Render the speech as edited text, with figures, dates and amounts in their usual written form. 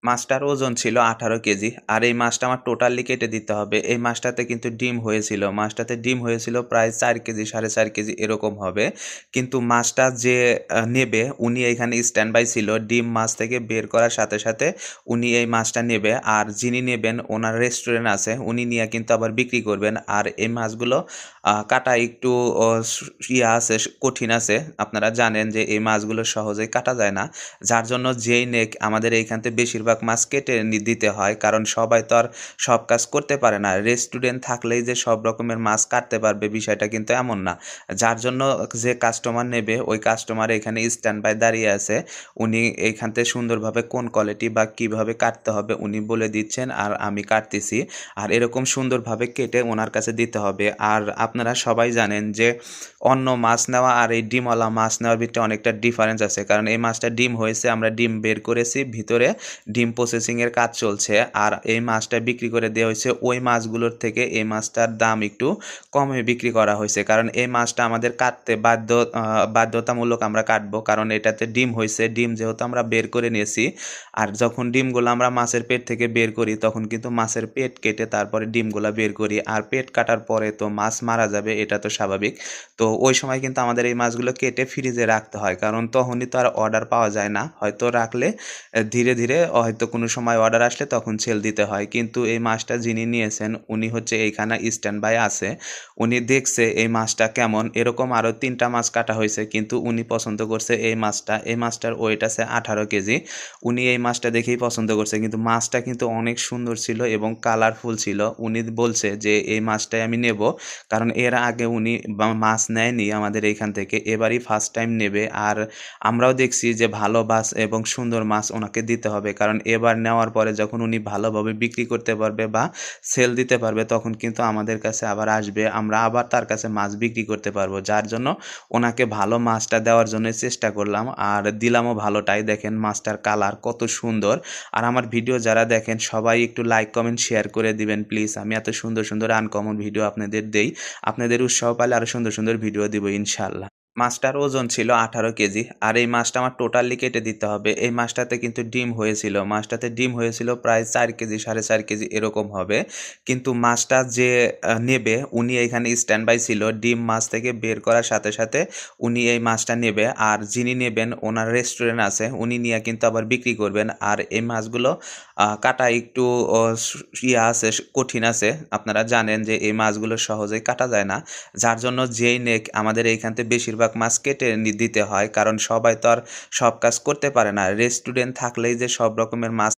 মাছটার ওজন ছিল 18 কেজি। আর এই মাছটা আমার টোটালি কেটে দিতে হবে। এই মাছটাতে কিন্তু ডিম হয়েছিল। মাছটাতে ডিম হয়েছিল প্রায় 4 কেজি, 4.5 কেজি এরকম হবে। কিন্তু মাছটা যে নেবে উনি এখানে স্ট্যান্ড বাই ছিল। ডিম মাছ থেকে বের করার সাথে, সাথে উনি এই মাছটা নেবে। আর যিনি নেবেন ওনার রেস্টুরেন্ট আছে। উনি নিয়ে কিন্তু আবার বিক্রি করবেন। আর এই মাছগুলো কাটা একটু ও ইয়া আছে, কঠিন আছে। আপনারা জানেন যে এই মাছগুলো সহজেই কাটা যায় না। যার জন্য যেই নেক আমাদের এইখান থেকে বেশিরভাগ মাছ কেটে দিতে হয়, কারণ সবাই তো আর সব কাজ করতে পারে না। রেস্টুরেন্ট থাকলেই যে সব রকমের মাছ কাটতে পারবে বিষয়টা কিন্তু এমন না। যার জন্য যে কাস্টমার নেবে ওই কাস্টমার এখানে স্ট্যান্ড বাই দাঁড়িয়ে আছে। উনি এইখান থেকে সুন্দরভাবে কোন কোয়ালিটি বা কিভাবে কাটতে হবে উনি বলে দিচ্ছেন আর আমি কাটতেছি। আর এরকম সুন্দরভাবে কেটে ওনার কাছে দিতে হবে। আর আপনারা সবাই জানেন যে অন্য মাছ নেওয়া আর এই ডিমওয়ালা মাছ নেওয়ার ভিতরে অনেকটা ডিফারেন্স আছে, কারণ এই মাছটা ডিম হয়েছে, আমরা ডিম বের করেছি, ভিতরে ডিম প্রসেসিংয়ের কাজ চলছে। আর এই মাছটা বিক্রি করে দেওয়া হয়েছে ওই মাছগুলোর থেকে এই মাছটার দাম একটু কমে বিক্রি করা হয়েছে, কারণ এই মাছটা আমাদের কাটতে বাধ্যতামূলক আমরা কাটবো, কারণ এটাতে ডিম হয়েছে। ডিম যেহেতু আমরা বের করে নিয়েছি, আর যখন ডিমগুলো আমরা মাছের পেট থেকে বের করি তখন কিন্তু মাছের পেট কেটে তারপরে ডিমগুলো বের করি। আর পেট কাটার পরে তো মাছ মারা যাবে, এটা তো স্বাভাবিক। তো ওই সময় কিন্তু আমাদের এই মাছগুলো কেটে ফ্রিজে রাখতে হয়, কারণ তখনই তো আর অর্ডার পাওয়া যায় না। হয়তো রাখলে ধীরে ধীরে হয়তো কোনো সময় অর্ডার আসলে তখন সেল দিতে হয়। কিন্তু এই মাছটা যিনি নিয়েছেন উনি হচ্ছে এইখানে স্ট্যান্ড বাই আছে। উনি দেখছে এই মাছটা কেমন, এরকম আরও 3টা মাছ কাটা হয়েছে কিন্তু উনি পছন্দ করছে এই মাছটা। এই মাছটার ওয়েট আছে 18 কেজি। উনি এই মাছটা দেখেই পছন্দ করছে, কিন্তু মাছটা কিন্তু অনেক সুন্দর ছিল এবং কালারফুল ছিল। উনি বলছে যে এই মাছটাই আমি নেব, কারণ এর আগে উনি মাছ নেয়নি আমাদের এইখান থেকে, এবারই ফার্স্ট টাইম নেবে। আর আমরাও দেখছি যে ভালো মাছ এবং সুন্দর মাছ ওনাকে দিতে হবে, কারণ এবার নেওয়ার পরে যখন উনি ভালোভাবে বিক্রি করতে পারবে বা সেল দিতে পারবে তখন কিন্তু আমাদের কাছে আবার আসবে, আমরা আবার তার কাছে মাছ বিক্রি করতে পারবো। যার জন্য ওনাকে ভালো মাছটা দেওয়ার জন্য চেষ্টা করলাম আর দিলামও ভালোটাই। দেখেন মাছটার কালার কত সুন্দর। আর আমার ভিডিও যারা দেখেন সবাই একটু লাইক কমেন্ট শেয়ার করে দিবেন প্লিজ। আমি এত সুন্দর সুন্দর আনকমন ভিডিও আপনাদের দেই। আপনাদের উৎসাহ পাইলে আরও সুন্দর সুন্দর ভিডিও দিব ইনশাআল্লাহ। মাছটার ওজন ছিল 18 কেজি। আর এই মাছটা আমার টোটালি কেটে দিতে হবে। এই মাছটাতে কিন্তু ডিম হয়েছিল। মাছটাতে ডিম হয়েছিল প্রায় 4 কেজি, 4.5 কেজি এরকম হবে। কিন্তু মাছটা যে নেবে উনি এখানে স্ট্যান্ড বাই ছিল। ডিম মাছ থেকে বের করার সাথে, সাথে উনি এই মাছটা নেবে। আর যিনি নেবেন ওনার রেস্টুরেন্ট আছে। উনি নিয়ে কিন্তু আবার বিক্রি করবেন। আর এই মাছগুলো কাটা একটু ও ইয়া আছে, কঠিন আছে। আপনারা জানেন যে এই মাছগুলো সহজেই কাটা যায় না। যার জন্য যেই নেক আমাদের এইখান থেকে বেশিরভাগ মাছ কেটে দিতে হয়, কারণ সবাই তো আর সব কাজ করতে পারে না। রেস্টুরেন্ট থাকলেই যে সব রকমের মাছ